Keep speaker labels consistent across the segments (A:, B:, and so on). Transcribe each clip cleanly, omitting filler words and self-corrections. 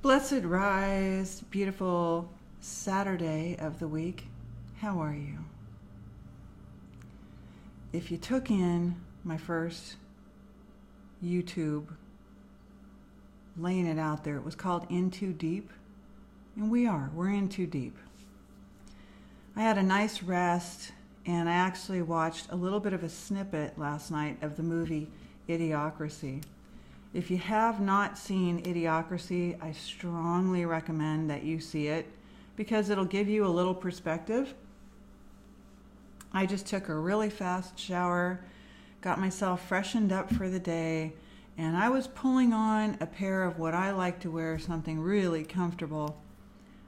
A: Blessed rise, beautiful Saturday of the week. How are you? If you took in my first YouTube, laying it out there, it was called In Too Deep, and we're in too deep. I had a nice rest, and I actually watched a little bit of a snippet last night of the movie Idiocracy. If you have not seen Idiocracy, I strongly recommend that you see it because it'll give you a little perspective. I just took a really fast shower, got myself freshened up for the day, and I was pulling on a pair of what I like to wear, something really comfortable.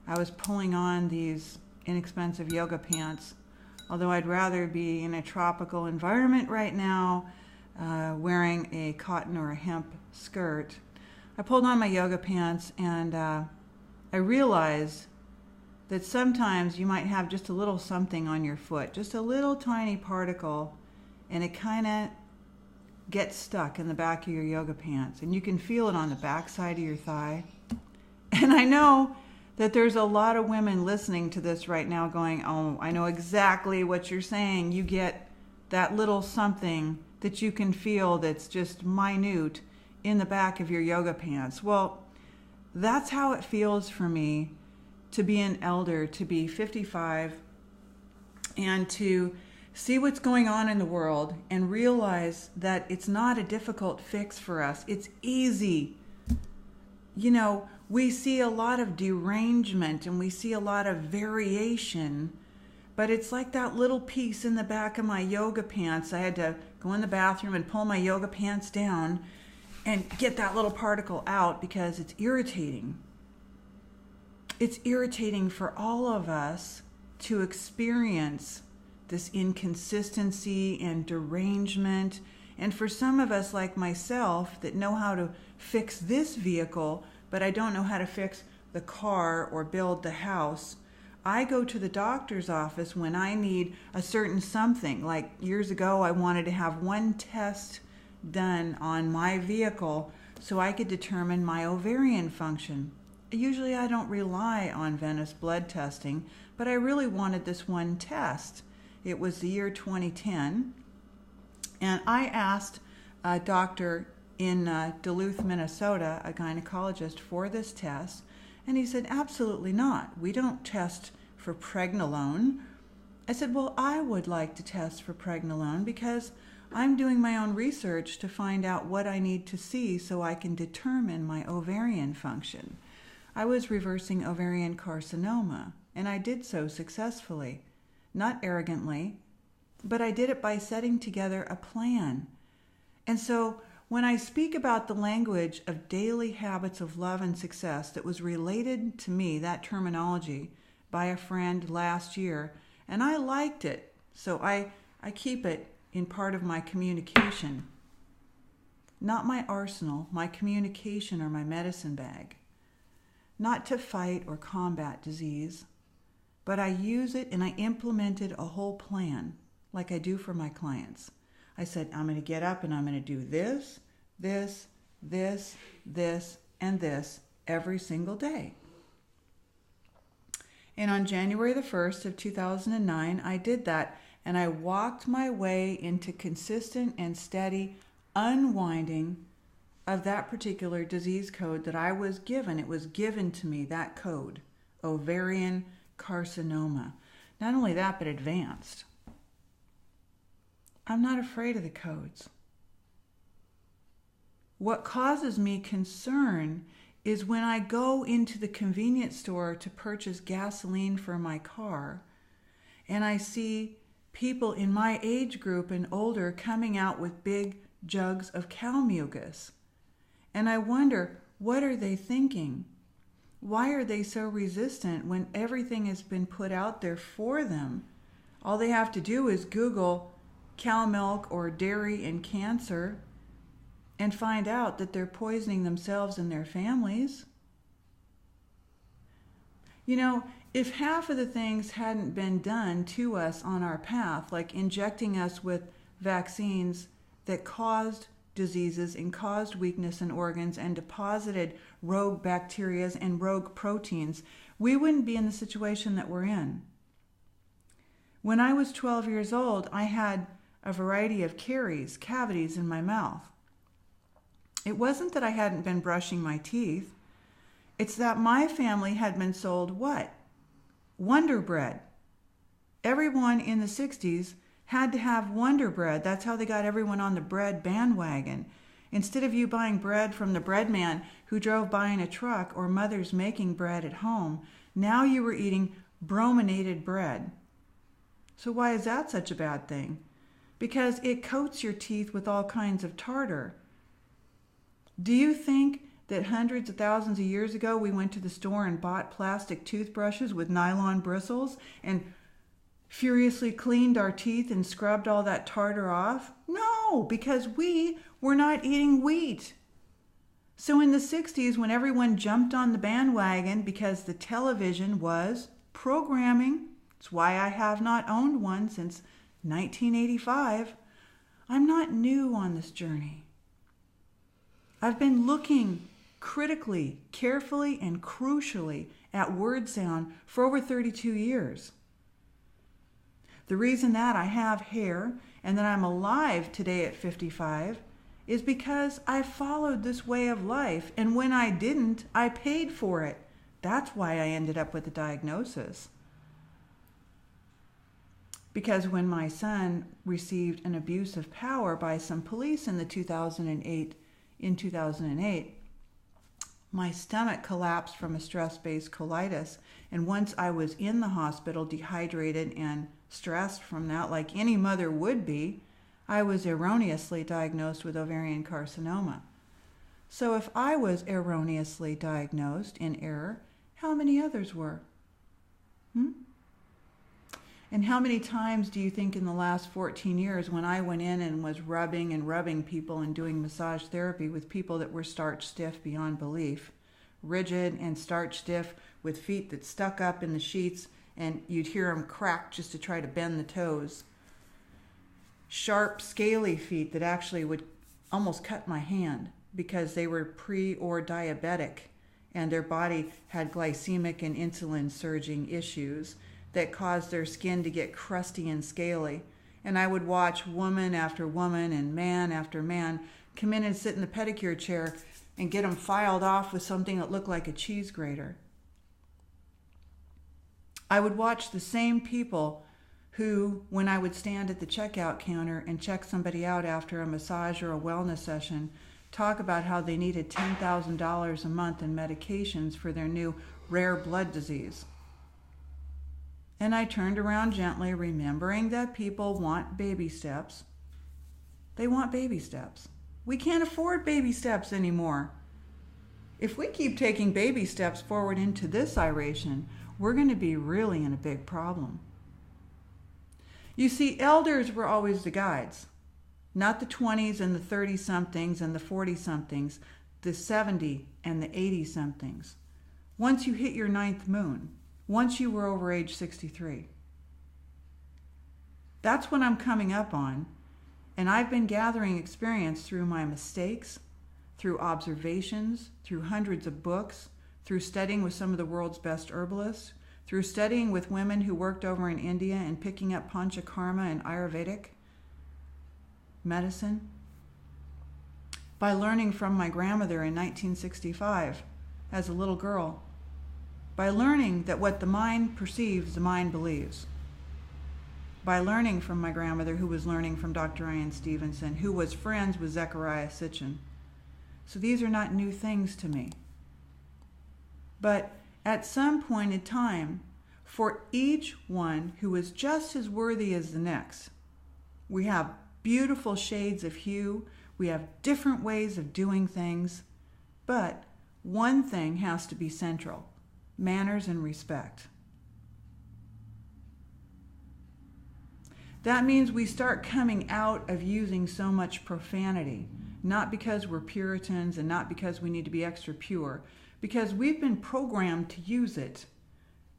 A: I was pulling on these inexpensive yoga pants, although I'd rather be in a tropical environment right now, wearing a cotton or a hemp skirt. I pulled on my yoga pants, and I realized that sometimes you might have just a little something on your foot, just a little tiny particle, and it kind of gets stuck in the back of your yoga pants, and you can feel it on the back side of your thigh. And I know that there's a lot of women listening to this right now going, oh, I know exactly what you're saying. You get that little something that you can feel that's just minute in the back of your yoga pants. Well, that's how it feels for me to be an elder, to be 55, and to see what's going on in the world and realize that it's not a difficult fix for us. It's easy. You know, we see a lot of derangement and we see a lot of variation, but it's like that little piece in the back of my yoga pants. I had to go in the bathroom and pull my yoga pants down and get that little particle out because it's irritating. It's irritating for all of us to experience this inconsistency and derangement. And for some of us like myself that know how to fix this vehicle, but I don't know how to fix the car or build the house, I go to the doctor's office when I need a certain something. Like years ago, I wanted to have one test done on my vehicle so I could determine my ovarian function. Usually I don't rely on venous blood testing, but I really wanted this one test. It was the year 2010, and I asked a doctor in Duluth, Minnesota, a gynecologist, for this test, and he said, absolutely not. We don't test for pregnenolone. I said, well, I would like to test for pregnenolone because I'm doing my own research to find out what I need to see so I can determine my ovarian function. I was reversing ovarian carcinoma, and I did so successfully. Not arrogantly, but I did it by setting together a plan. And so when I speak about the language of daily habits of love and success that was related to me, that terminology, by a friend last year, and I liked it, so I keep it in part of my communication. Not my arsenal, my communication or my medicine bag. Not to fight or combat disease, but I use it and I implemented a whole plan like I do for my clients. I said, I'm going to get up and I'm going to do this, this, this, this, and this every single day. And on January the 1st of 2009, I did that, and I walked my way into consistent and steady unwinding of that particular disease code that I was given. It was given to me, that code, ovarian carcinoma. Not only that, but advanced. I'm not afraid of the codes. What causes me concern is when I go into the convenience store to purchase gasoline for my car, and I see people in my age group and older coming out with big jugs of cow mucus. And I wonder, what are they thinking? Why are they so resistant when everything has been put out there for them? All they have to do is Google cow milk or dairy and cancer and find out that they're poisoning themselves and their families. You know, if half of the things hadn't been done to us on our path, like injecting us with vaccines that caused diseases and caused weakness in organs and deposited rogue bacteria and rogue proteins, we wouldn't be in the situation that we're in. When I was 12 years old, I had a variety of cavities in my mouth. It wasn't that I hadn't been brushing my teeth. It's that my family had been sold what? Wonder Bread. Everyone in the 60s had to have Wonder Bread. That's how they got everyone on the bread bandwagon. Instead of you buying bread from the bread man who drove by in a truck or mothers making bread at home, now you were eating brominated bread. So why is that such a bad thing? Because it coats your teeth with all kinds of tartar. Do you think that hundreds of thousands of years ago we went to the store and bought plastic toothbrushes with nylon bristles and furiously cleaned our teeth and scrubbed all that tartar off? No, because we were not eating wheat. So in the 60s, when everyone jumped on the bandwagon because the television was programming, it's why I have not owned one since 1985, I'm not new on this journey. I've been looking critically, carefully, and crucially at word sound for over 32 years. The reason that I have hair and that I'm alive today at 55 is because I followed this way of life, and when I didn't, I paid for it. That's why I ended up with a diagnosis. Because when my son received an abuse of power by some police in 2008, my stomach collapsed from a stress-based colitis, and once I was in the hospital, dehydrated and stressed from that, like any mother would be, I was erroneously diagnosed with ovarian carcinoma. So if I was erroneously diagnosed in error, how many others were? And how many times do you think in the last 14 years when I went in and was rubbing people and doing massage therapy with people that were starch stiff beyond belief, rigid and starch stiff with feet that stuck up in the sheets and you'd hear them crack just to try to bend the toes, sharp scaly feet that actually would almost cut my hand because they were pre or diabetic and their body had glycemic and insulin surging issues that caused their skin to get crusty and scaly. And I would watch woman after woman and man after man come in and sit in the pedicure chair and get them filed off with something that looked like a cheese grater. I would watch the same people who, when I would stand at the checkout counter and check somebody out after a massage or a wellness session, talk about how they needed $10,000 a month in medications for their new rare blood disease. And I turned around gently, remembering that people want baby steps. They want baby steps. We can't afford baby steps anymore. If we keep taking baby steps forward into this iration, we're going to be really in a big problem. You see, elders were always the guides, not the 20s and the 30-somethings and the 40-somethings, the 70 and the 80-somethings. Once you hit your 9th moon, once you were over age 63. That's what I'm coming up on, and I've been gathering experience through my mistakes, through observations, through hundreds of books, through studying with some of the world's best herbalists, through studying with women who worked over in India and picking up Panchakarma and Ayurvedic medicine, by learning from my grandmother in 1965 as a little girl, by learning that what the mind perceives, the mind believes. By learning from my grandmother, who was learning from Dr. Ian Stevenson, who was friends with Zecharia Sitchin. So these are not new things to me. But at some point in time, for each one who is just as worthy as the next, we have beautiful shades of hue, we have different ways of doing things, but one thing has to be central: manners and respect. That means we start coming out of using so much profanity, not because we're Puritans and not because we need to be extra pure, because we've been programmed to use it.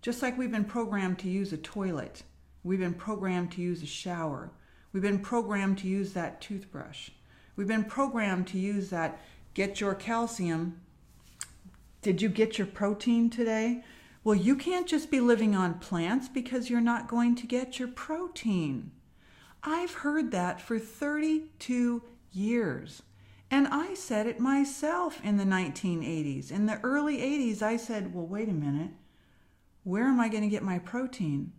A: Just like we've been programmed to use a toilet, we've been programmed to use a shower, we've been programmed to use that toothbrush, We've been programmed to use that. Get your calcium. Did you get your protein today? Well, you can't just be living on plants because you're not going to get your protein. I've heard that for 32 years. And I said it myself in the 1980s. In the early 80s, I said, well, wait a minute. Where am I going to get my protein?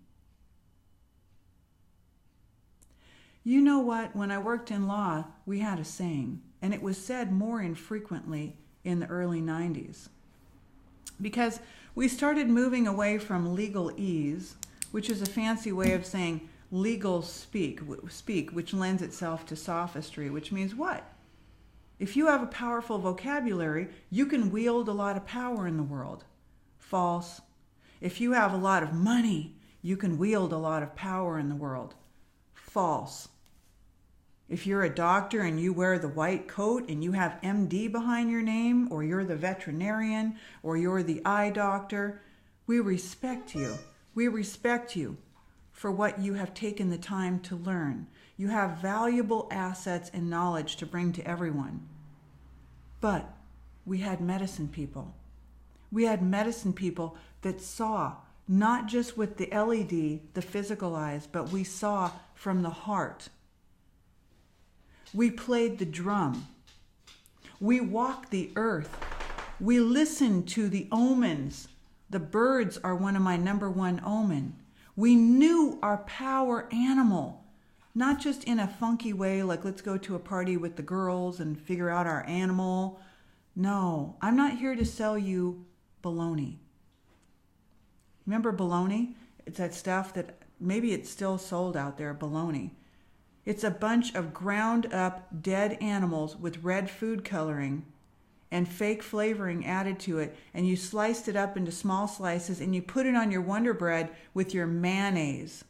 A: You know what? When I worked in law, we had a saying, and it was said more infrequently in the early 90s. Because we started moving away from legalese, which is a fancy way of saying legal speak, which lends itself to sophistry, which means what? If you have a powerful vocabulary, you can wield a lot of power in the world. False. If you have a lot of money, you can wield a lot of power in the world. False. If you're a doctor and you wear the white coat and you have MD behind your name, or you're the veterinarian, or you're the eye doctor, we respect you. We respect you for what you have taken the time to learn. You have valuable assets and knowledge to bring to everyone. But we had medicine people. We had medicine people that saw, not just with the LED, the physical eyes, but we saw from the heart. We played the drum. We walked the earth. We listened to the omens. The birds are one of my number one omen. We knew our power animal. Not just in a funky way, like let's go to a party with the girls and figure out our animal. No, I'm not here to sell you baloney. Remember baloney? It's that stuff that maybe it's still sold out there, baloney. It's a bunch of ground up dead animals with red food coloring and fake flavoring added to it, and you sliced it up into small slices and you put it on your Wonder Bread with your mayonnaise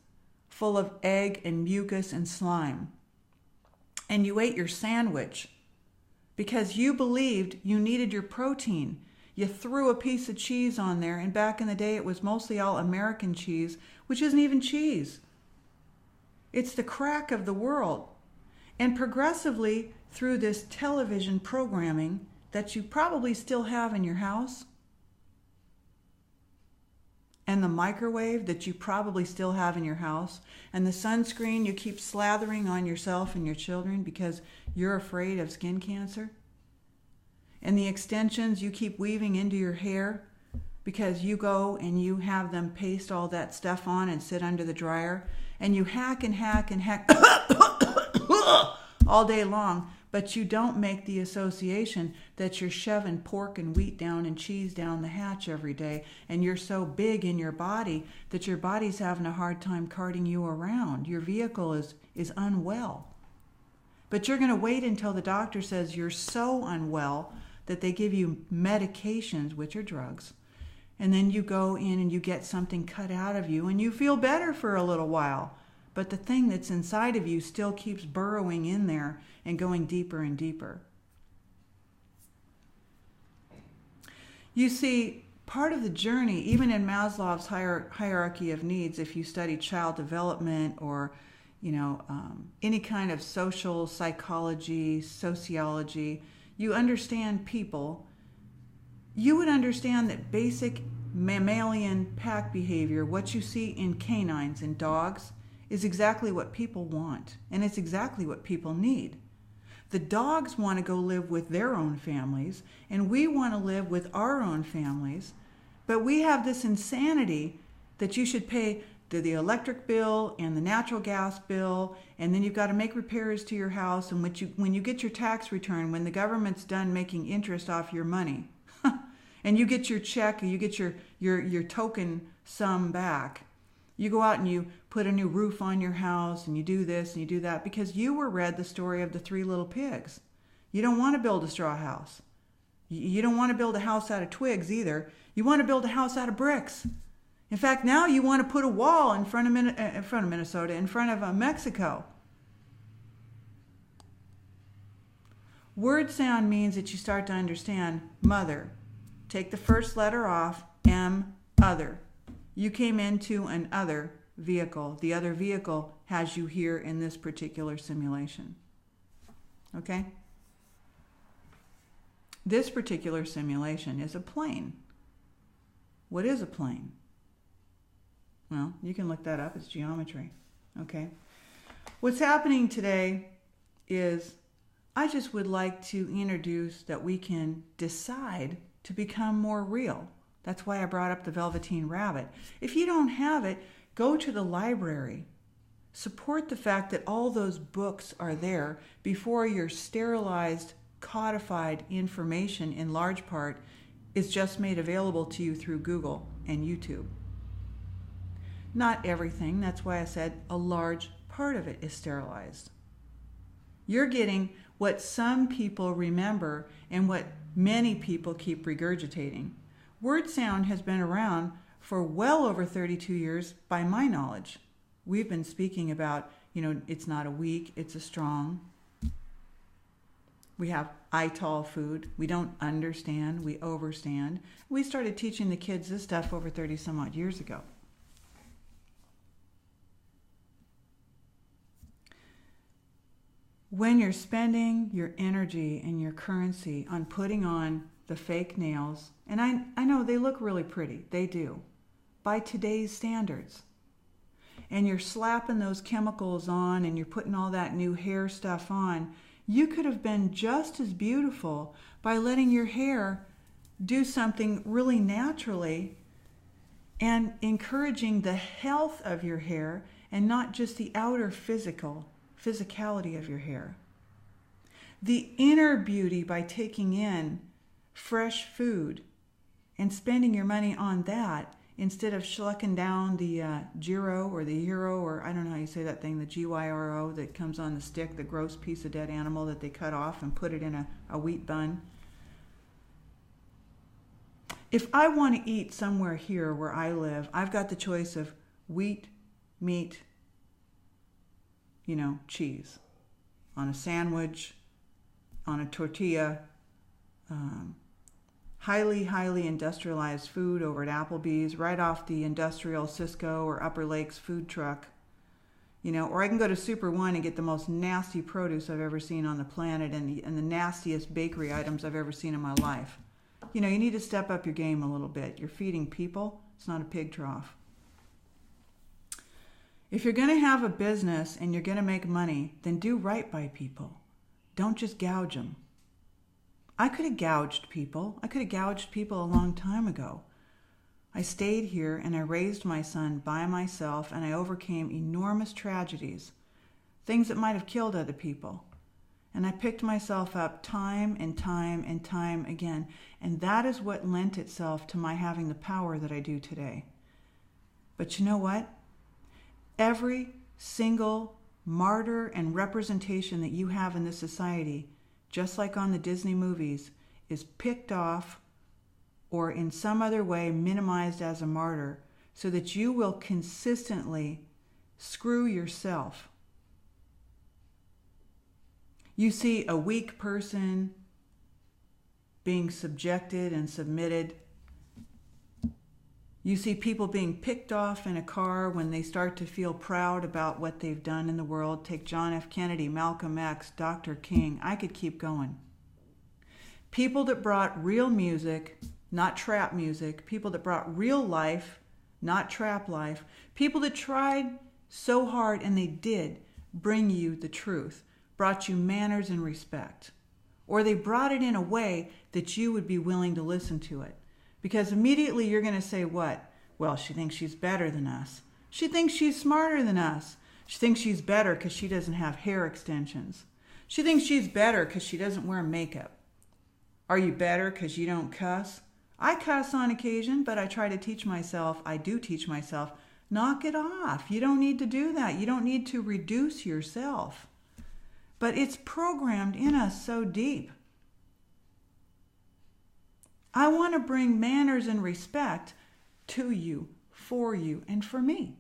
A: full of egg and mucus and slime. And you ate your sandwich because you believed you needed your protein. You threw a piece of cheese on there, and back in the day it was mostly all American cheese, which isn't even cheese. It's the crack of the world. And progressively, through this television programming that you probably still have in your house, and the microwave that you probably still have in your house, and the sunscreen you keep slathering on yourself and your children because you're afraid of skin cancer, and the extensions you keep weaving into your hair because you go and you have them paste all that stuff on and sit under the dryer, and you hack and hack and hack all day long, but you don't make the association that you're shoving pork and wheat down and cheese down the hatch every day, and you're so big in your body that your body's having a hard time carting you around. Your vehicle is unwell. But you're going to wait until the doctor says you're so unwell that they give you medications, which are drugs, and then you go in and you get something cut out of you and you feel better for a little while. But the thing that's inside of you still keeps burrowing in there and going deeper and deeper. You see, part of the journey, even in Maslow's hierarchy of needs, if you study child development or any kind of social psychology, sociology, you understand people. You would understand that basic mammalian pack behavior, what you see in canines and dogs, is exactly what people want, and it's exactly what people need. The dogs want to go live with their own families, and we want to live with our own families, but we have this insanity that you should pay the electric bill and the natural gas bill, and then you've got to make repairs to your house, and when you get your tax return, when the government's done making interest off your money, and you get your check, and you get your token sum back, you go out and you put a new roof on your house, and you do this and you do that because you were read the story of the 3 little pigs. You don't want to build a straw house. You don't want to build a house out of twigs either. You want to build a house out of bricks. In fact, now you want to put a wall in front of Minnesota, in front of Mexico. Word sound means that you start to understand mother. Take the first letter off, M, other. You came into an other vehicle. The other vehicle has you here in this particular simulation. okay? This particular simulation is a plane. What is a plane? Well, you can look that up. It's geometry, okay? What's happening today is I just would like to introduce that we can decide to become more real. That's why I brought up the Velveteen Rabbit. If you don't have it, go to the library. Support the fact that all those books are there before your sterilized, codified information in large part is just made available to you through Google and YouTube. Not everything, that's why I said a large part of it is sterilized. You're getting what some people remember and what many people keep regurgitating. Word sound has been around for well over 32 years by my knowledge. We've been speaking about, it's not a weak, it's a strong. We have ITOL food. We don't understand, we overstand. We started teaching the kids this stuff over 30 some odd years ago. When you're spending your energy and your currency on putting on the fake nails, and I know they look really pretty, they do, by today's standards, and you're slapping those chemicals on and you're putting all that new hair stuff on, you could have been just as beautiful by letting your hair do something really naturally and encouraging the health of your hair and not just the outer physicality of your hair. The inner beauty by taking in fresh food and spending your money on that instead of schlucking down the gyro or the euro, or I don't know how you say that thing, the GYRO that comes on the stick, the gross piece of dead animal that they cut off and put it in a wheat bun. If I want to eat somewhere here where I live, I've got the choice of wheat, meat, cheese on a sandwich, on a tortilla, highly industrialized food over at Applebee's, right off the industrial Cisco or Upper Lakes food truck, or I can go to Super One and get the most nasty produce I've ever seen on the planet and the nastiest bakery items I've ever seen in my life. You need to step up your game a little bit. You're feeding people. It's not a pig trough. If you're going to have a business and you're going to make money, then do right by people. Don't just gouge them. I could have gouged people. I could have gouged people a long time ago. I stayed here and I raised my son by myself and I overcame enormous tragedies, things that might have killed other people. And I picked myself up time and time and time again. And that is what lent itself to my having the power that I do today. But you know what? Every single martyr and representation that you have in this society, just like on the Disney movies, is picked off or in some other way minimized as a martyr so that you will consistently screw yourself. You see a weak person being subjected and submitted. You see people being picked off in a car when they start to feel proud about what they've done in the world. Take John F. Kennedy, Malcolm X, Dr. King. I could keep going. People that brought real music, not trap music. People that brought real life, not trap life. People that tried so hard, and they did bring you the truth, brought you manners and respect. Or they brought it in a way that you would be willing to listen to it. Because immediately you're going to say what? Well, she thinks she's better than us. She thinks she's smarter than us. She thinks she's better because she doesn't have hair extensions. She thinks she's better because she doesn't wear makeup. Are you better because you don't cuss? I cuss on occasion, but I try to teach myself, knock it off. You don't need to do that. You don't need to reduce yourself. But it's programmed in us so deep. I want to bring manners and respect to you, for you, and for me.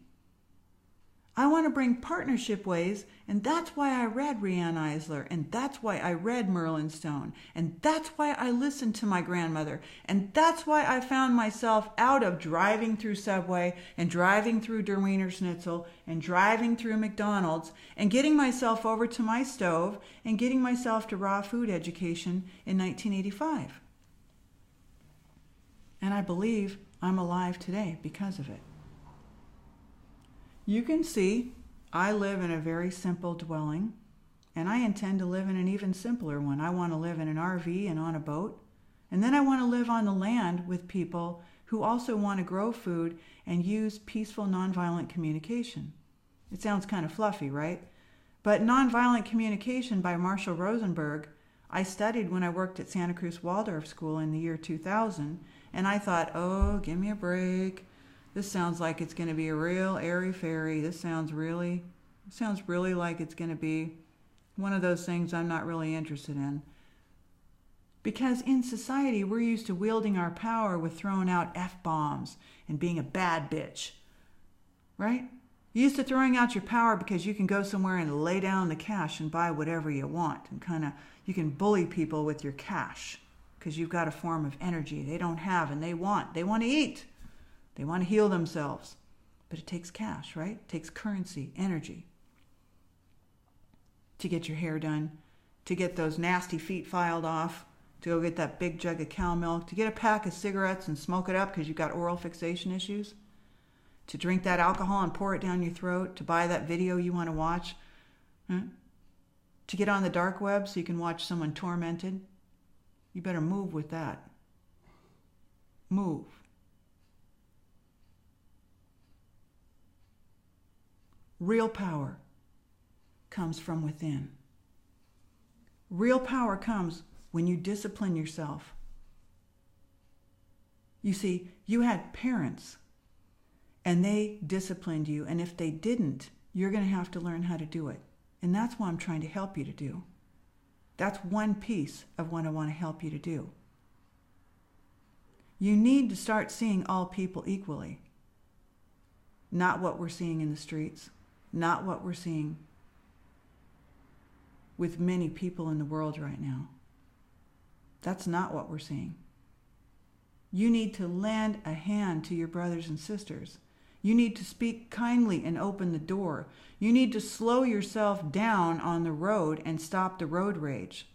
A: I want to bring partnership ways, and that's why I read Riane Eisler, and that's why I read Merlin Stone, and that's why I listened to my grandmother, and that's why I found myself out of driving through Subway and driving through Der Wiener Schnitzel and driving through McDonald's and getting myself over to my stove and getting myself to raw food education in 1985. And I believe I'm alive today because of it. You can see I live in a very simple dwelling, and I intend to live in an even simpler one. I want to live in an RV and on a boat, and then I want to live on the land with people who also want to grow food and use peaceful, nonviolent communication. It sounds kind of fluffy, right? But nonviolent communication by Marshall Rosenberg, I studied when I worked at Santa Cruz Waldorf School in the year 2000, and I thought, oh, give me a break. This sounds like it's going to be a real airy-fairy. This sounds really like it's going to be one of those things I'm not really interested in. Because in society, we're used to wielding our power with throwing out F-bombs and being a bad bitch, right? You're used to throwing out your power because you can go somewhere and lay down the cash and buy whatever you want. And you can bully people with your cash because you've got a form of energy they don't have and they want. They want to eat. They want to heal themselves. But it takes cash, right? It takes currency, energy. To get your hair done, to get those nasty feet filed off, to go get that big jug of cow milk, to get a pack of cigarettes and smoke it up because you've got oral fixation issues, to drink that alcohol and pour it down your throat, to buy that video you want to watch, to get on the dark web so you can watch someone tormented. You better move with that. Move. Real power comes from within. Real power comes when you discipline yourself. You see, you had parents and they disciplined you, and if they didn't, you're going to have to learn how to do it. And that's what I'm trying to help you to do. That's one piece of what I want to help you to do. You need to start seeing all people equally. Not what we're seeing in the streets. Not what we're seeing with many people in the world right now. That's not what we're seeing. You need to lend a hand to your brothers and sisters. You need to speak kindly and open the door. You need to slow yourself down on the road and stop the road rage.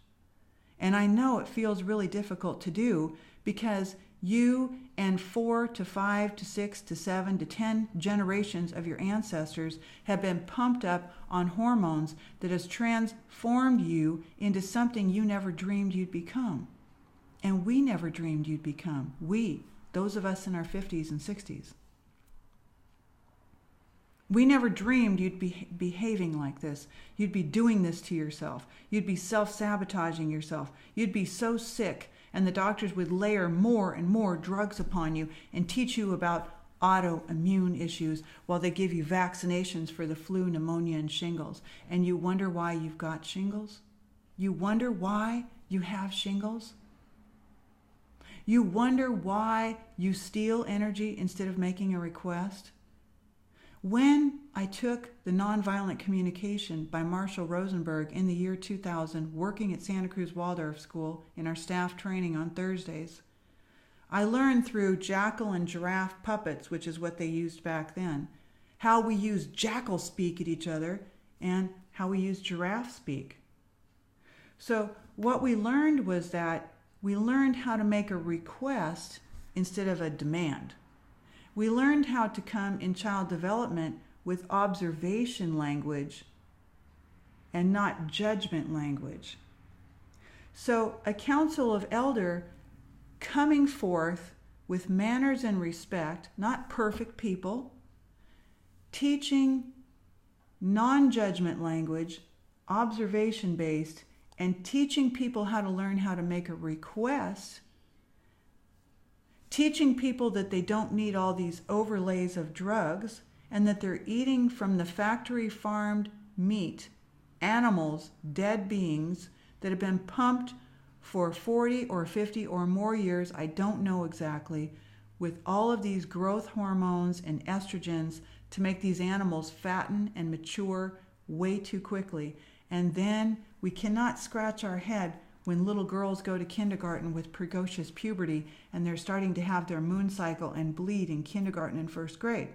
A: And I know it feels really difficult to do because you and 4 to 5 to 6 to 7 to 10 generations of your ancestors have been pumped up on hormones that has transformed you into something you never dreamed you'd become. And we never dreamed you'd become. We, those of us in our 50s and 60s. We never dreamed you'd be behaving like this. You'd be doing this to yourself. You'd be self-sabotaging yourself. You'd be so sick, and the doctors would layer more and more drugs upon you and teach you about autoimmune issues while they give you vaccinations for the flu, pneumonia, and shingles. And you wonder why you've got shingles? You wonder why you have shingles? You wonder why you steal energy instead of making a request? When I took the Nonviolent Communication by Marshall Rosenberg in the year 2000, working at Santa Cruz Waldorf School in our staff training on Thursdays, I learned through jackal and giraffe puppets, which is what they used back then, how we use jackal speak at each other and how we use giraffe speak. So what we learned was that we learned how to make a request instead of a demand. We learned how to come in child development with observation language and not judgment language. So a council of elder coming forth with manners and respect, not perfect people, teaching non-judgment language, observation-based, and teaching people how to learn how to make a request, teaching people that they don't need all these overlays of drugs and that they're eating from the factory farmed meat, animals, dead beings that have been pumped for 40 or 50 or more years, I don't know exactly, with all of these growth hormones and estrogens to make these animals fatten and mature way too quickly. And then we cannot scratch our head when little girls go to kindergarten with precocious puberty and they're starting to have their moon cycle and bleed in kindergarten and first grade.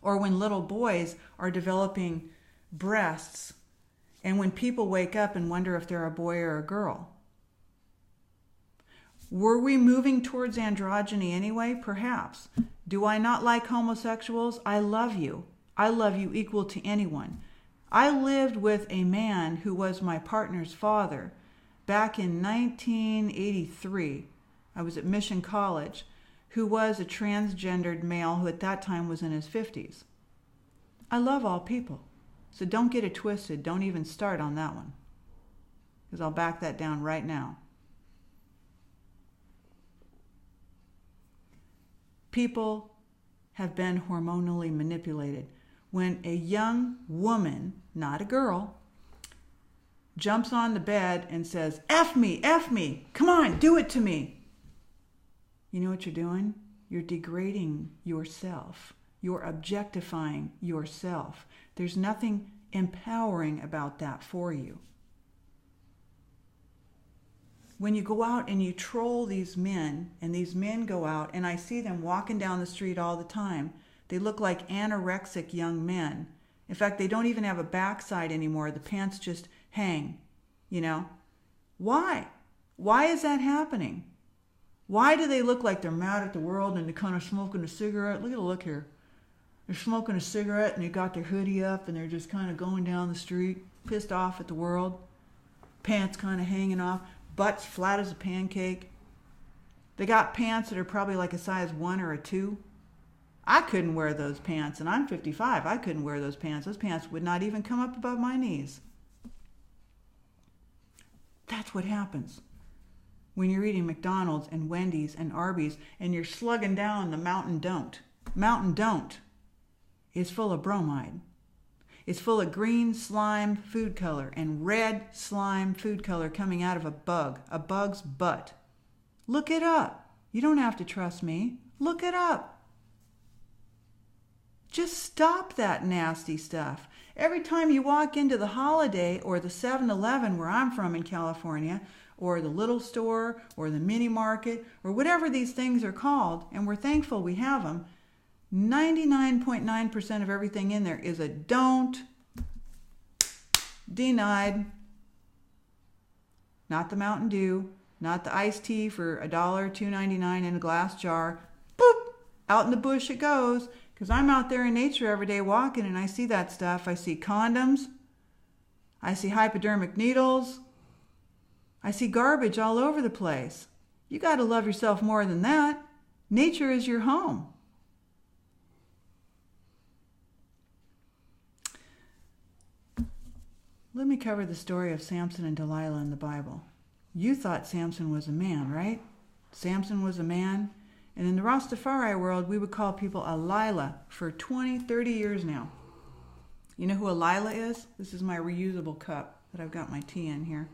A: Or when little boys are developing breasts and when people wake up and wonder if they're a boy or a girl. Were we moving towards androgyny anyway? Perhaps. Do I not like homosexuals? I love you. I love you equal to anyone. I lived with a man who was my partner's father back in 1983. I was at Mission College, who was a transgendered male who at that time was in his 50s. I love all people, so don't get it twisted. Don't even start on that one, because I'll back that down right now. People have been hormonally manipulated. When a young woman, not a girl, jumps on the bed and says, F me, come on, do it to me. You know what you're doing? You're degrading yourself. You're objectifying yourself. There's nothing empowering about that for you. When you go out and you troll these men, and these men go out, and I see them walking down the street all the time, they look like anorexic young men. In fact, they don't even have a backside anymore. The pants just hang, you know. Why? Why is that happening? Why do they look like they're mad at the world and they're kind of smoking a cigarette? Look at the look here. They're smoking a cigarette and they got their hoodie up and they're just kind of going down the street, pissed off at the world. Pants kind of hanging off, butts flat as a pancake. They got pants that are probably like a size 1 or a 2. I couldn't wear those pants, and I'm 55. I couldn't wear those pants. Those pants would not even come up above my knees. That's what happens when you're eating McDonald's and Wendy's and Arby's and you're slugging down the Mountain Don't. Mountain Don't is full of bromide. It's full of green slime food color and red slime food color coming out of a bug's butt. Look it up. You don't have to trust me. Look it up. Just stop that nasty stuff. Every time you walk into the Holiday or the 7-Eleven where I'm from in California, or the little store or the mini market or whatever these things are called, and we're thankful we have them, 99.9% of everything in there is a don't, denied, not the Mountain Dew, not the iced tea for $1, $2.99 in a glass jar. Boop! Out in the bush it goes. Because I'm out there in nature every day walking and I see that stuff. I see condoms. I see hypodermic needles. I see garbage all over the place. You got to love yourself more than that. Nature is your home. Let me cover the story of Samson and Delilah in the Bible. You thought Samson was a man, right? Samson was a man. And in the Rastafari world, we would call people a Lila for 20, 30 years now. You know who a Lila is? This is my reusable cup that I've got my tea in here.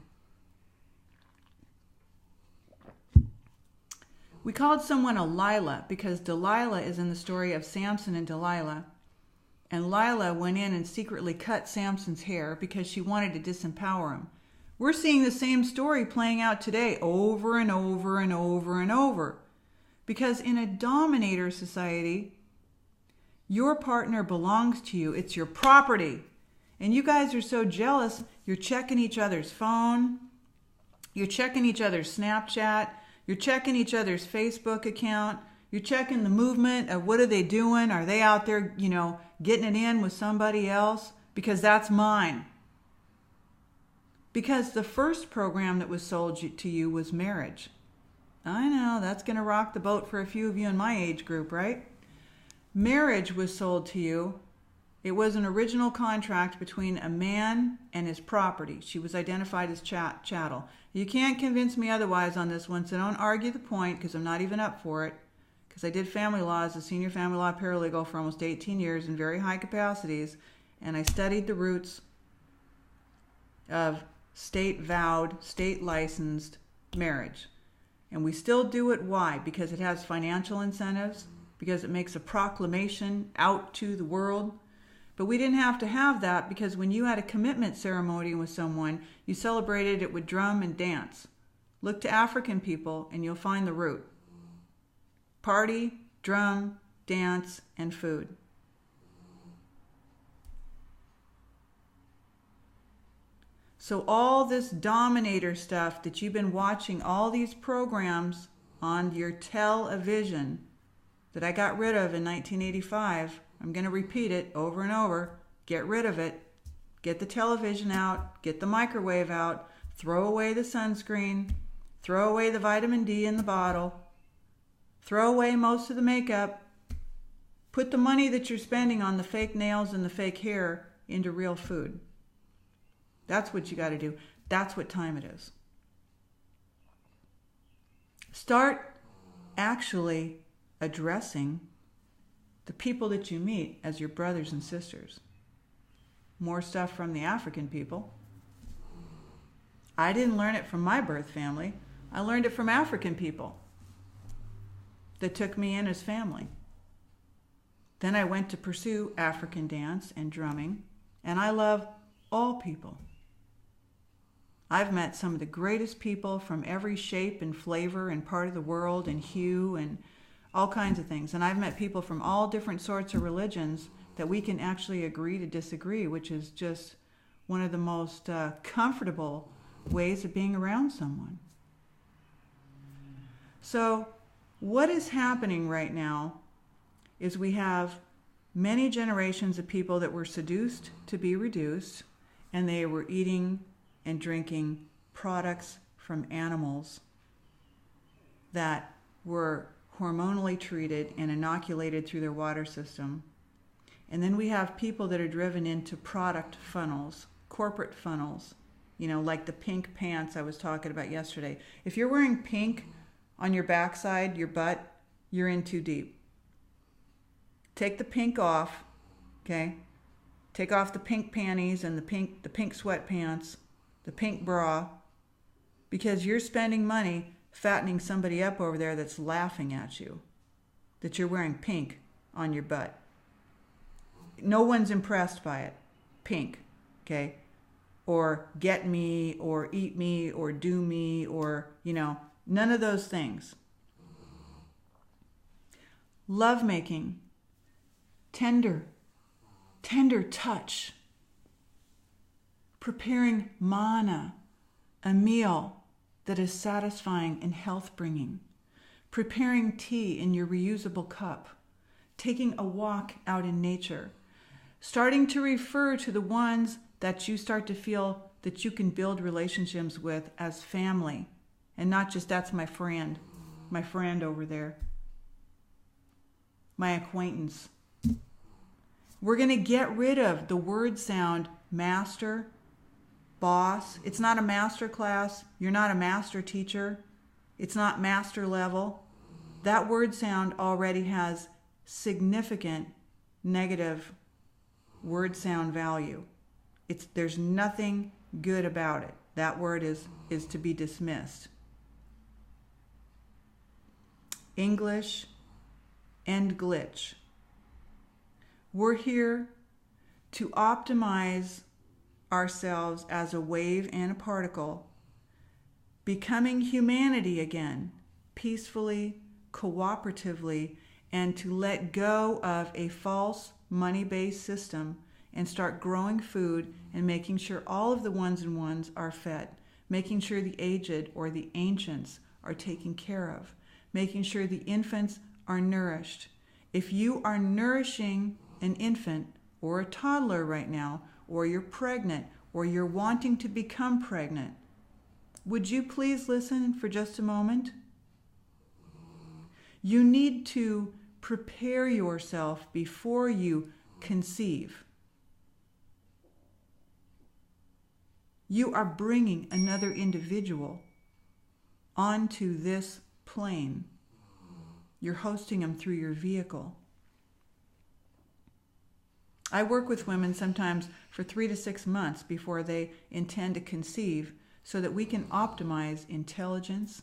A: We called someone a Lila because Delilah is in the story of Samson and Delilah. And Lila went in and secretly cut Samson's hair because she wanted to disempower him. We're seeing the same story playing out today over and over and over and over. Because in a dominator society, your partner belongs to you. It's your property. And you guys are so jealous, you're checking each other's phone. You're checking each other's Snapchat. You're checking each other's Facebook account. You're checking the movement of what are they doing? Are they out there, getting it in with somebody else? Because that's mine. Because the first program that was sold to you was marriage. I know, that's going to rock the boat for a few of you in my age group, right? Marriage was sold to you. It was an original contract between a man and his property. She was identified as chattel. You can't convince me otherwise on this one, so don't argue the point because I'm not even up for it. Because I did family law as a senior family law paralegal for almost 18 years in very high capacities, and I studied the roots of state-vowed, state-licensed marriage. And we still do it. Why? Because it has financial incentives. because it makes a proclamation out to the world. But we didn't have to have that, because when you had a commitment ceremony with someone, you celebrated it with drum and dance. Look to African people and you'll find the root. Party, drum, dance, and food. So all this dominator stuff that you've been watching, all these programs on your television that I got rid of in 1985, I'm going to repeat it over and over. Get rid of it. Get the television out. Get the microwave out. Throw away the sunscreen. Throw away the vitamin D in the bottle. Throw away most of the makeup. Put the money that you're spending on the fake nails and the fake hair into real food. That's what you got to do. That's what time it is. Start actually addressing the people that you meet as your brothers and sisters. More stuff from the African people. I didn't learn it from my birth family. I learned it from African people that took me in as family. Then I went to pursue African dance and drumming, and I love all people. I've met some of the greatest people from every shape and flavor and part of the world and hue and all kinds of things. And I've met people from all different sorts of religions that we can actually agree to disagree, which is just one of the most comfortable ways of being around someone. So what is happening right now is we have many generations of people that were seduced to be reduced, and they were eating and drinking products from animals that were hormonally treated and inoculated through their water system. And then we have people that are driven into product funnels, corporate funnels, like the pink pants I was talking about yesterday. If you're wearing pink on your backside, your butt, you're in too deep. Take the pink off, okay? Take off the pink panties and the pink sweatpants, the pink bra, because you're spending money fattening somebody up over there that's laughing at you, that you're wearing pink on your butt. No one's impressed by it. Pink, okay? Or get me, or eat me, or do me, or, none of those things. Lovemaking, tender touch, preparing mana, a meal that is satisfying and health-bringing, preparing tea in your reusable cup, taking a walk out in nature, starting to refer to the ones that you start to feel that you can build relationships with as family, and not just that's my friend over there, my acquaintance. We're going to get rid of the word sound master, boss. It's not a master class. You're not a master teacher. It's not master level. That word sound already has significant negative word sound value. There's nothing good about it. That word is to be dismissed. English and glitch. We're here to optimize ourselves as a wave and a particle, becoming humanity again, peacefully, cooperatively, and to let go of a false money-based system and start growing food and making sure all of the ones and ones are fed, making sure the aged or the ancients are taken care of, making sure the infants are nourished. If you are nourishing an infant or a toddler right now, or you're pregnant, or you're wanting to become pregnant, would you please listen for just a moment? You need to prepare yourself before you conceive. You are bringing another individual onto this plane. You're hosting them through your vehicle. I work with women sometimes for 3 to 6 months before they intend to conceive, so that we can optimize intelligence,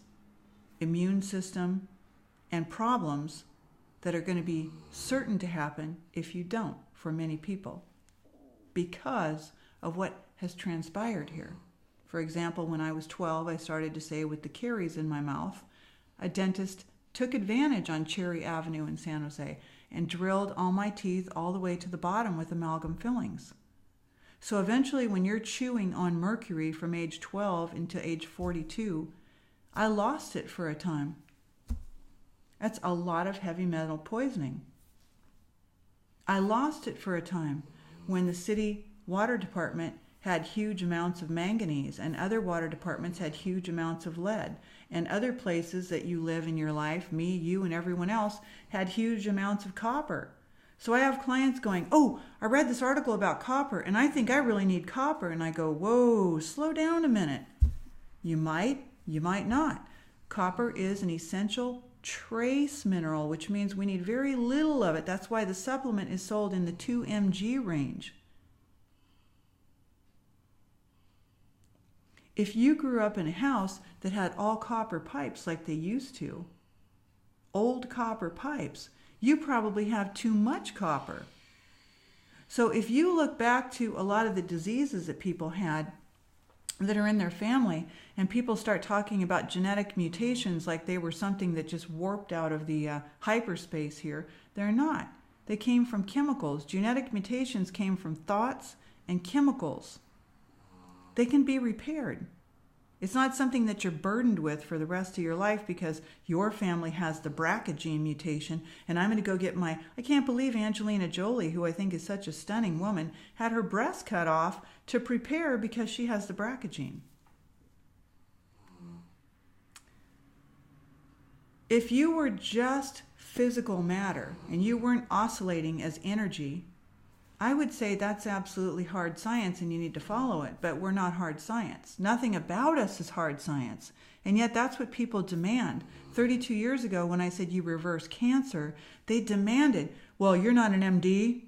A: immune system, and problems that are going to be certain to happen if you don't, for many people, because of what has transpired here. For example, when I was 12, I started to say with the caries in my mouth, a dentist took advantage on Cherry Avenue in San Jose and drilled all my teeth all the way to the bottom with amalgam fillings. So eventually, when you're chewing on mercury from age 12 into age 42, I lost it for a time. That's a lot of heavy metal poisoning. I lost it for a time when the city water department had huge amounts of manganese, and other water departments had huge amounts of lead, and other places that you live in your life, me, you, and everyone else, had huge amounts of copper. So I have clients going, oh, I read this article about copper, and I think I really need copper. And I go, whoa, slow down a minute. You might not. Copper is an essential trace mineral, which means we need very little of it. That's why the supplement is sold in the 2 mg range. If you grew up in a house that had all copper pipes like they used to, old copper pipes, you probably have too much copper. So if you look back to a lot of the diseases that people had that are in their family, and people start talking about genetic mutations like they were something that just warped out of the hyperspace here, they're not. They came from chemicals. Genetic mutations came from thoughts and chemicals. They can be repaired. It's not something that you're burdened with for the rest of your life because your family has the BRCA gene mutation, and I'm going to go get my... I can't believe Angelina Jolie, who I think is such a stunning woman, had her breast cut off to prepare because she has the BRCA gene. If you were just physical matter and you weren't oscillating as energy, I would say that's absolutely hard science and you need to follow it, but we're not hard science. Nothing about us is hard science, and yet that's what people demand. 32 years ago when I said you reverse cancer, they demanded, well, you're not an MD.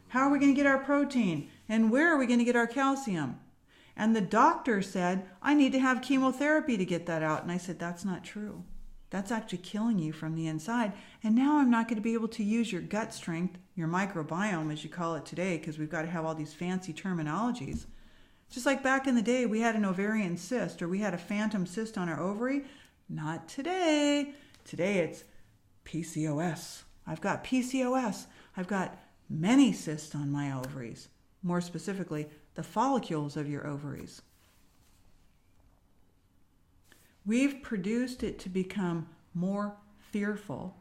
A: How are we going to get our protein? And where are we going to get our calcium? And the doctor said, I need to have chemotherapy to get that out. And I said, that's not true. That's actually killing you from the inside. And now I'm not going to be able to use your gut strength, your microbiome, as you call it today, because we've got to have all these fancy terminologies. Just like back in the day, we had an ovarian cyst or we had a phantom cyst on our ovary. Not today. Today it's PCOS. I've got PCOS. I've got many cysts on my ovaries. More specifically, the follicles of your ovaries. We've produced it to become more fearful,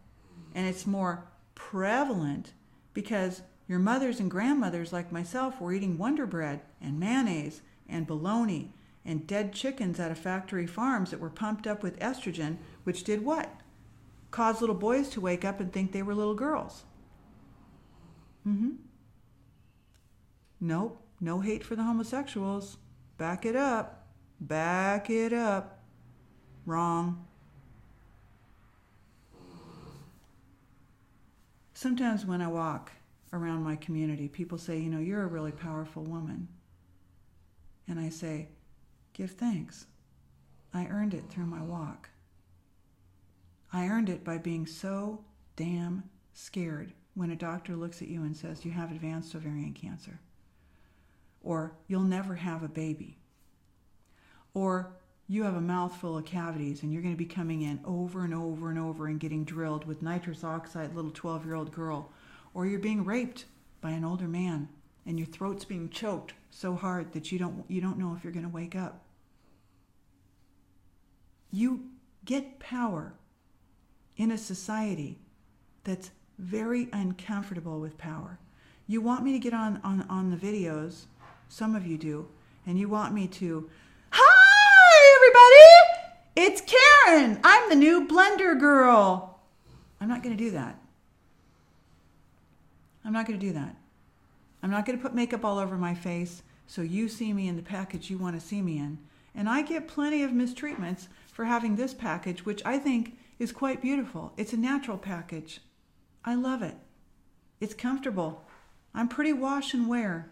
A: and it's more prevalent because your mothers and grandmothers like myself were eating Wonder Bread and mayonnaise and bologna and dead chickens out of factory farms that were pumped up with estrogen, which did what? Cause little boys to wake up and think they were little girls. Nope, no hate for the homosexuals. Back it up. Back it up. Wrong. Sometimes when I walk around my community, people say, you know, you're a really powerful woman. And I say, give thanks. I earned it through my walk. I earned it by being so damn scared when a doctor looks at you and says, you have advanced ovarian cancer. Or you'll never have a baby. Or you have a mouthful of cavities and you're going to be coming in over and over and over and getting drilled with nitrous oxide, little 12-year-old girl. Or you're being raped by an older man and your throat's being choked so hard that you don't know if you're going to wake up. You get power in a society that's very uncomfortable with power. You want me to get on the videos, some of you do, and you want me to, it's Karen. I'm the new Blender girl. I'm not going to do that. I'm not going to do that. I'm not going to put makeup all over my face so you see me in the package you want to see me in. And I get plenty of mistreatments for having this package, which I think is quite beautiful. It's a natural package. I love it. It's comfortable. I'm pretty wash and wear.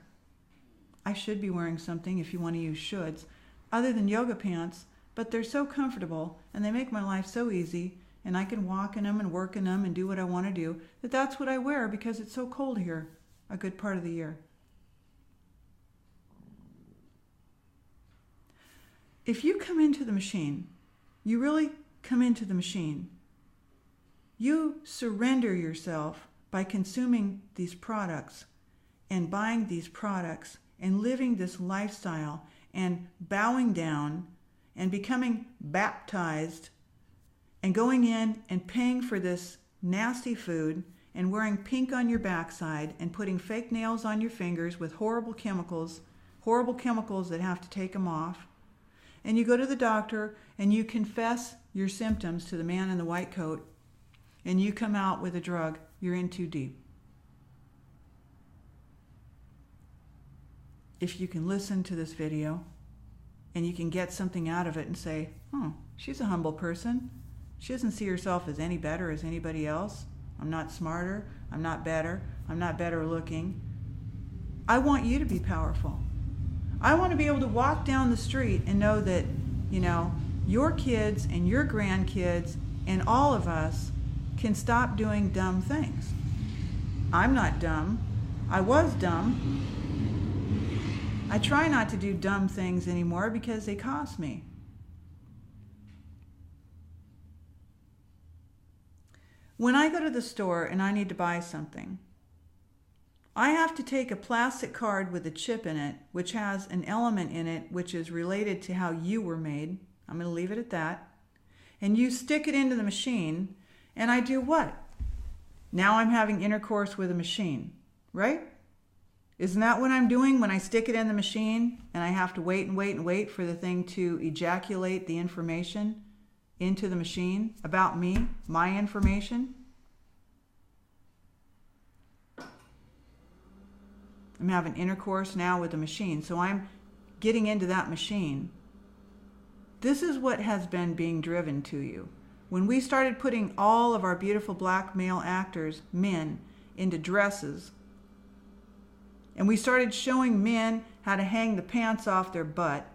A: I should be wearing something, if you want to use shoulds, other than yoga pants. But they're so comfortable and they make my life so easy. and I can walk in them and work in them and do what I want to do, that's what I wear because it's so cold here a good part of the year. If you come into the machine, you really come into the machine, you surrender yourself by consuming these products and buying these products and living this lifestyle and bowing down and becoming baptized and going in and paying for this nasty food and wearing pink on your backside and putting fake nails on your fingers with horrible chemicals that have to take them off. And you go to the doctor and you confess your symptoms to the man in the white coat and you come out with a drug, you're in too deep. If you can listen to this video and you can get something out of it and say, oh, she's a humble person. She doesn't see herself as any better as anybody else. I'm not smarter. I'm not better. I'm not better looking. I want you to be powerful. I want to be able to walk down the street and know that, your kids and your grandkids and all of us can stop doing dumb things. I'm not dumb. I was dumb. I try not to do dumb things anymore because they cost me. When I go to the store and I need to buy something, I have to take a plastic card with a chip in it, which has an element in it which is related to how you were made. I'm going to leave it at that. And you stick it into the machine, and I do what? Now I'm having intercourse with a machine, right? Isn't that what I'm doing when I stick it in the machine and I have to wait and wait and wait for the thing to ejaculate the information into the machine about me, my information? I'm having intercourse now with the machine, so I'm getting into that machine. This is what has been being driven to you. When we started putting all of our beautiful black male actors, men, into dresses, and we started showing men how to hang the pants off their butt,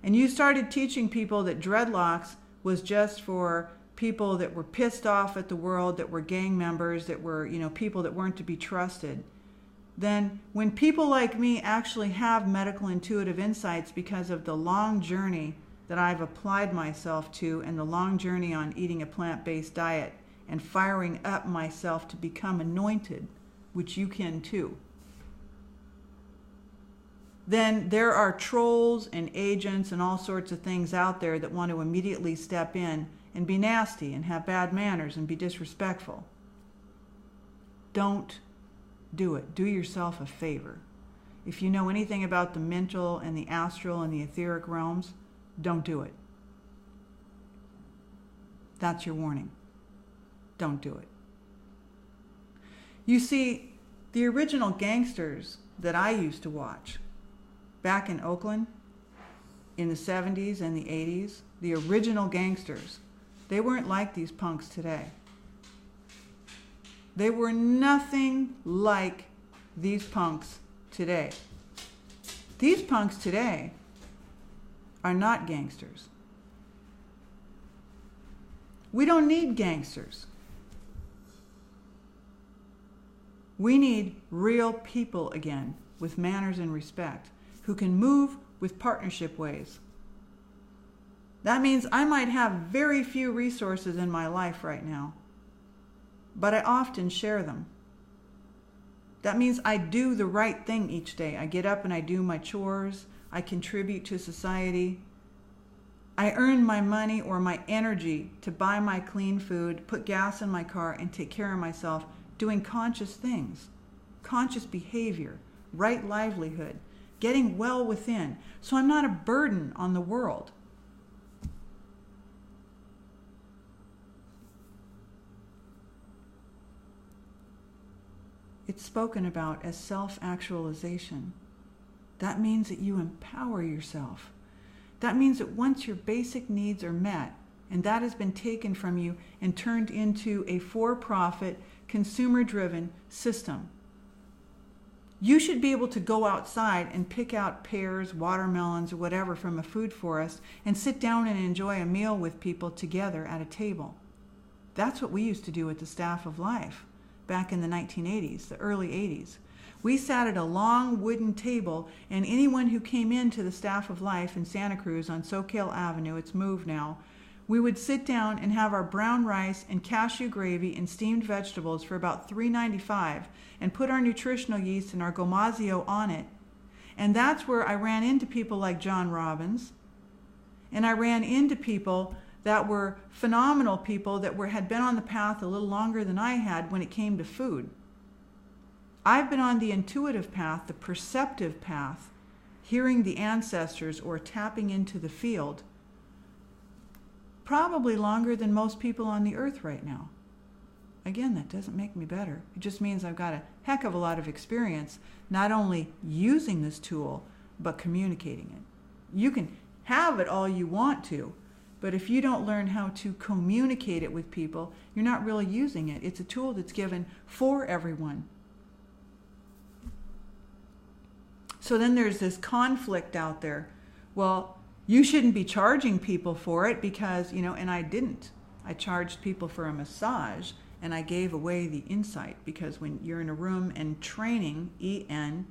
A: and you started teaching people that dreadlocks was just for people that were pissed off at the world, that were gang members, that were, people that weren't to be trusted, then when people like me actually have medical intuitive insights because of the long journey that I've applied myself to and the long journey on eating a plant-based diet and firing up myself to become anointed, which you can too, then there are trolls and agents and all sorts of things out there that want to immediately step in and be nasty and have bad manners and be disrespectful. Don't do it. Do yourself a favor. If you know anything about the mental and the astral and the etheric realms, don't do it. That's your warning. Don't do it. You see, the original gangsters that I used to watch back in Oakland in the 70s and the 80s, the original gangsters, they weren't like these punks today. They were nothing like these punks today. These punks today are not gangsters. We don't need gangsters. We need real people again with manners and respect who can move with partnership ways. That means I might have very few resources in my life right now, but I often share them. That means I do the right thing each day. I get up and I do my chores. I contribute to society. I earn my money or my energy to buy my clean food, put gas in my car, and take care of myself, doing conscious things, conscious behavior, right livelihood, getting well within, so I'm not a burden on the world. It's spoken about as self-actualization. That means that you empower yourself. That means that once your basic needs are met, and that has been taken from you and turned into a for-profit, consumer-driven system, You should be able to go outside and pick out pears, watermelons, or whatever from a food forest and sit down and enjoy a meal with people together at a table. That's what we used to do at the Staff of Life back in the 1980s, the early 80s. We sat at a long wooden table, and anyone who came into the Staff of Life in Santa Cruz on Soquel Avenue, it's moved now, we would sit down and have our brown rice and cashew gravy and steamed vegetables for about $3.95 and put our nutritional yeast and our gomazio on it. And that's where I ran into people like John Robbins, and I ran into people that were phenomenal people that had been on the path a little longer than I had when it came to food. I've been on the intuitive path, the perceptive path, hearing the ancestors or tapping into the field, probably longer than most people on the earth right now. Again, that doesn't make me better. It just means I've got a heck of a lot of experience, not only using this tool, but communicating it. You can have it all you want to, but if you don't learn how to communicate it with people, you're not really using it. It's a tool that's given for everyone. So then there's this conflict out there. Well, you shouldn't be charging people for it because, and I didn't. I charged people for a massage, and I gave away the insight, because when you're in a room and training, ENTRAIN,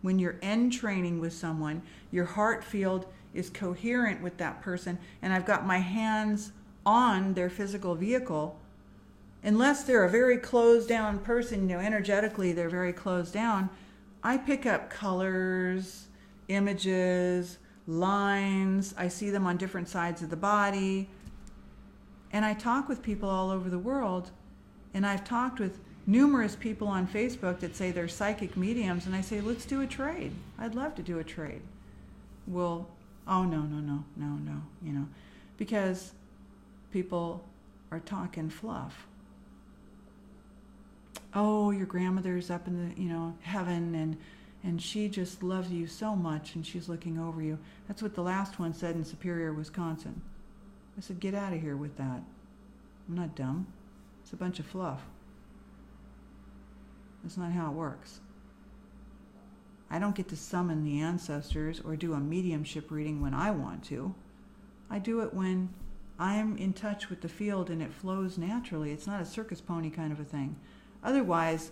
A: when you're training with someone, your heart field is coherent with that person, and I've got my hands on their physical vehicle. Unless they're a very closed down person, energetically they're very closed down, I pick up colors, images, lines. I see them on different sides of the body. And I talk with people all over the world. And I've talked with numerous people on Facebook that say they're psychic mediums. And I say, let's do a trade. I'd love to do a trade. Well, oh, no. Because people are talking fluff. Oh, your grandmother's up in the, heaven, and she just loves you so much, and she's looking over you. That's what the last one said in Superior, Wisconsin. I said, get out of here with that. I'm not dumb. It's a bunch of fluff. That's not how it works. I don't get to summon the ancestors or do a mediumship reading when I want to. I do it when I'm in touch with the field and it flows naturally. It's not a circus pony kind of a thing. Otherwise,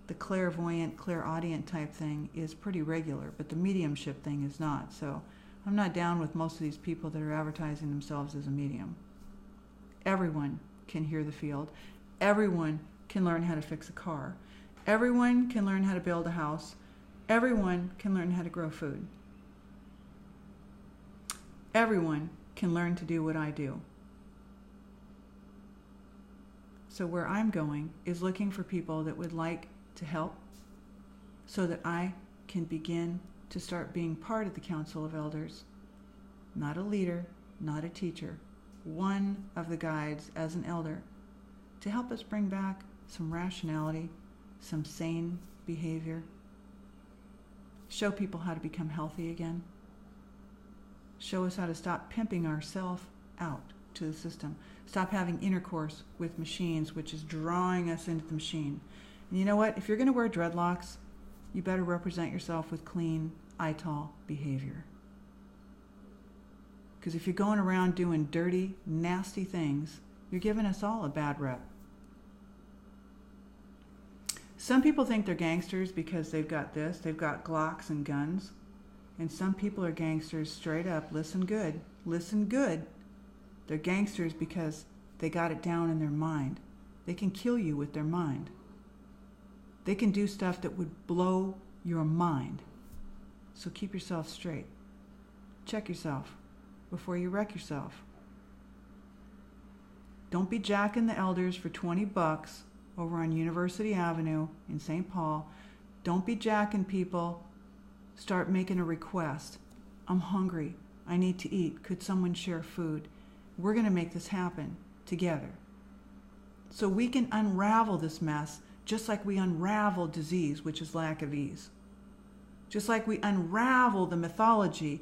A: the clairvoyant, clairaudient type thing is pretty regular, but the mediumship thing is not. So I'm not down with most of these people that are advertising themselves as a medium. Everyone can hear the field. Everyone can learn how to fix a car. Everyone can learn how to build a house. Everyone can learn how to grow food. Everyone can learn to do what I do. So where I'm going is looking for people that would like to help so that I can begin to start being part of the Council of Elders. Not a leader, not a teacher, one of the guides as an elder, to help us bring back some rationality, some sane behavior, show people how to become healthy again, show us how to stop pimping ourselves out to the system, stop having intercourse with machines, which is drawing us into the machine. And you know what? If you're going to wear dreadlocks, you better represent yourself with clean, ITAL behavior. Because if you're going around doing dirty, nasty things, you're giving us all a bad rep. Some people think they're gangsters because they've got this, they've got Glocks and guns. And some people are gangsters straight up. Listen good. Listen good. They're gangsters because they got it down in their mind. They can kill you with their mind. They can do stuff that would blow your mind. So keep yourself straight. Check yourself before you wreck yourself. Don't be jacking the elders for $20 over on University Avenue in St. Paul. Don't be jacking people. Start making a request. I'm hungry. I need to eat. Could someone share food? We're going to make this happen together. So we can unravel this mess just like we unravel disease, which is lack of ease. Just like we unravel the mythology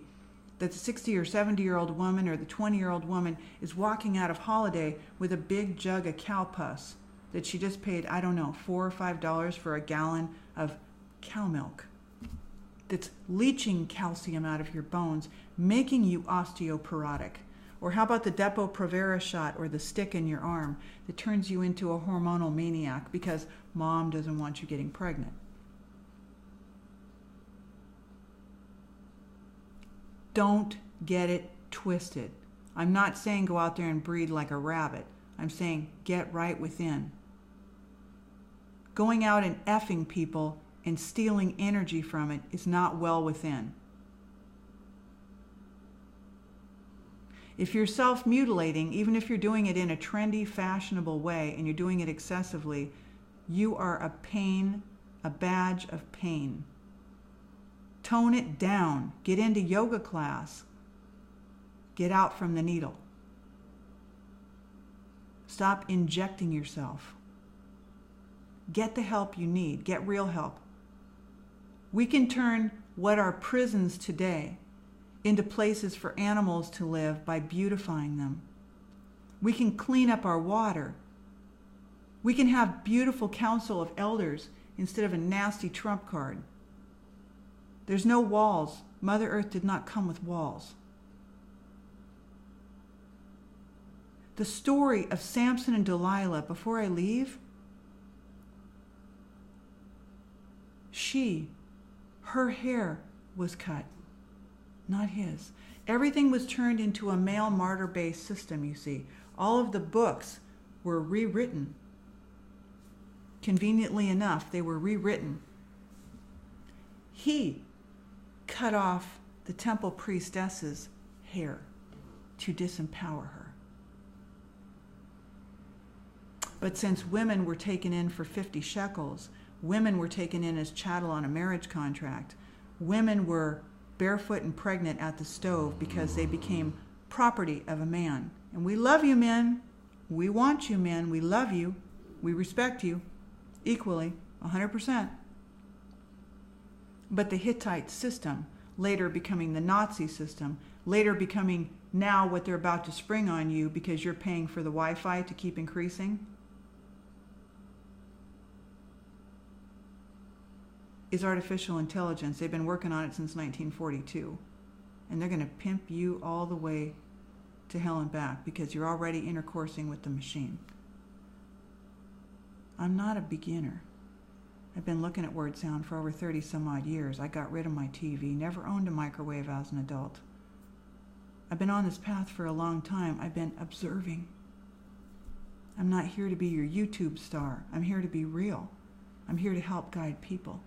A: that the 60 or 70-year-old woman or the 20-year-old woman is walking out of holiday with a big jug of cow pus that she just paid, I don't know, $4 or $5 for a gallon of cow milk that's leaching calcium out of your bones, making you osteoporotic? Or how about the Depo-Provera shot or the stick in your arm that turns you into a hormonal maniac because mom doesn't want you getting pregnant? Don't get it twisted. I'm not saying go out there and breed like a rabbit. I'm saying get right within. Going out and effing people and stealing energy from it is not well within. If you're self-mutilating, even if you're doing it in a trendy, fashionable way and you're doing it excessively, you are a pain, a badge of pain. Tone it down. Get into yoga class. Get out from the needle. Stop injecting yourself. Get the help you need. Get real help. We can turn what are prisons today into places for animals to live by beautifying them. We can clean up our water. We can have beautiful council of elders instead of a nasty trump card. There's no walls. Mother Earth did not come with walls. The story of Samson and Delilah, before I leave, her hair was cut, not his. Everything was turned into a male martyr-based system, you see. All of the books were rewritten. Conveniently enough, they were rewritten. He cut off the temple priestess's hair to disempower her. But since women were taken in for 50 shekels, women were taken in as chattel on a marriage contract, women were barefoot and pregnant at the stove because they became property of a man. And we love you, men. We want you, men. We love you. We respect you equally, 100%. But the Hittite system, later becoming the Nazi system, later becoming now what they're about to spring on you because you're paying for the Wi-Fi to keep increasing, is artificial intelligence. They've been working on it since 1942. And they're going to pimp you all the way to hell and back because you're already intercoursing with the machine. I'm not a beginner. I've been looking at word sound for over 30 some odd years. I got rid of my TV, never owned a microwave as an adult. I've been on this path for a long time. I've been observing. I'm not here to be your YouTube star. I'm here to be real. I'm here to help guide people.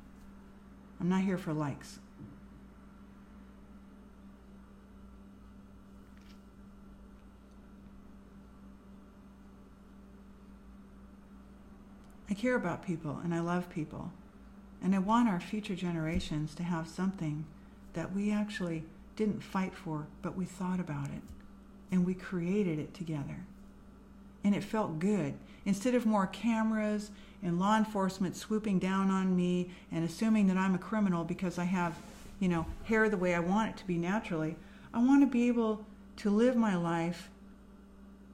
A: I'm not here for likes. I care about people and I love people. And I want our future generations to have something that we actually didn't fight for, but we thought about it. And we created it together. And it felt good. Instead of more cameras and law enforcement swooping down on me and assuming that I'm a criminal because I have, hair the way I want it to be naturally, I want to be able to live my life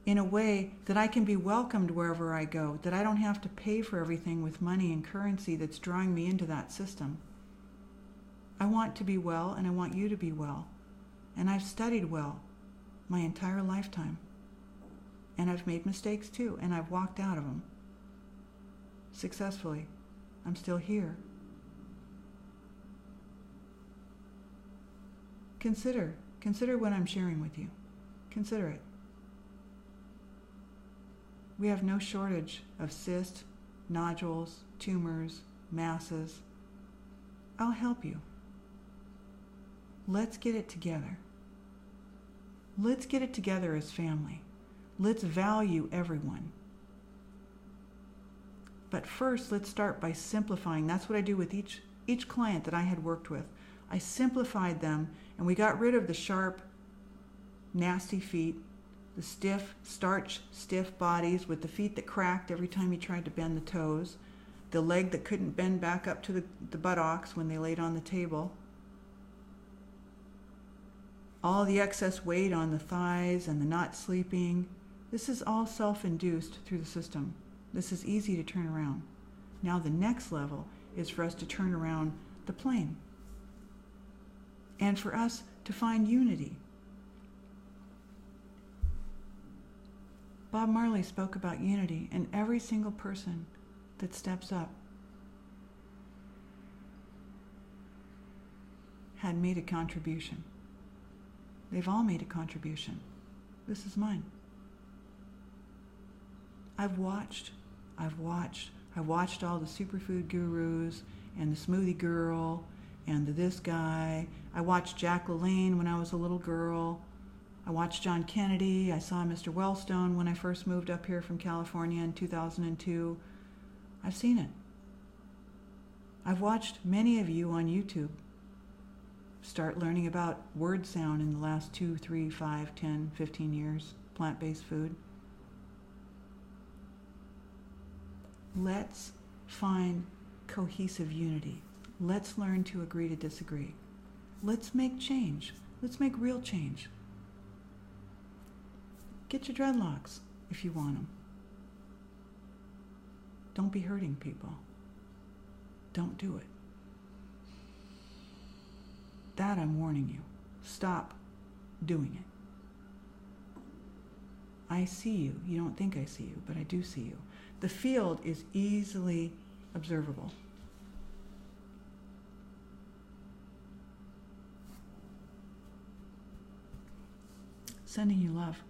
A: in a way that I can be welcomed wherever I go, that I don't have to pay for everything with money and currency that's drawing me into that system. I want to be well, and I want you to be well. And I've studied well my entire lifetime. And I've made mistakes too, and I've walked out of them successfully. I'm still here. Consider what I'm sharing with you. Consider it. We have no shortage of cysts, nodules, tumors, masses. I'll help you. Let's get it together. Let's get it together as family. Let's value everyone. But first, let's start by simplifying. That's what I do with each client that I had worked with. I simplified them, and we got rid of the sharp, nasty feet, the stiff, starch-stiff bodies with the feet that cracked every time you tried to bend the toes, the leg that couldn't bend back up to the buttocks when they laid on the table, all the excess weight on the thighs and the not sleeping. This is all self-induced through the system. This is easy to turn around. Now the next level is for us to turn around the plane and for us to find unity. Bob Marley spoke about unity, and every single person that steps up had made a contribution. They've all made a contribution. This is mine. I've watched all the superfood gurus and the smoothie girl and the this guy. I watched Jack LaLanne when I was a little girl. I watched John Kennedy. I saw Mr. Wellstone when I first moved up here from California in 2002. I've seen it. I've watched many of you on YouTube start learning about word sound in the last 2, 3, 5, 10, 15 years, plant-based food. Let's find cohesive unity. Let's learn to agree to disagree. Let's make change. Let's make real change. Get your dreadlocks if you want them. Don't be hurting people. Don't do it. That I'm warning you. Stop doing it. I see you. You don't think I see you, but I do see you. The field is easily observable. Sending you love.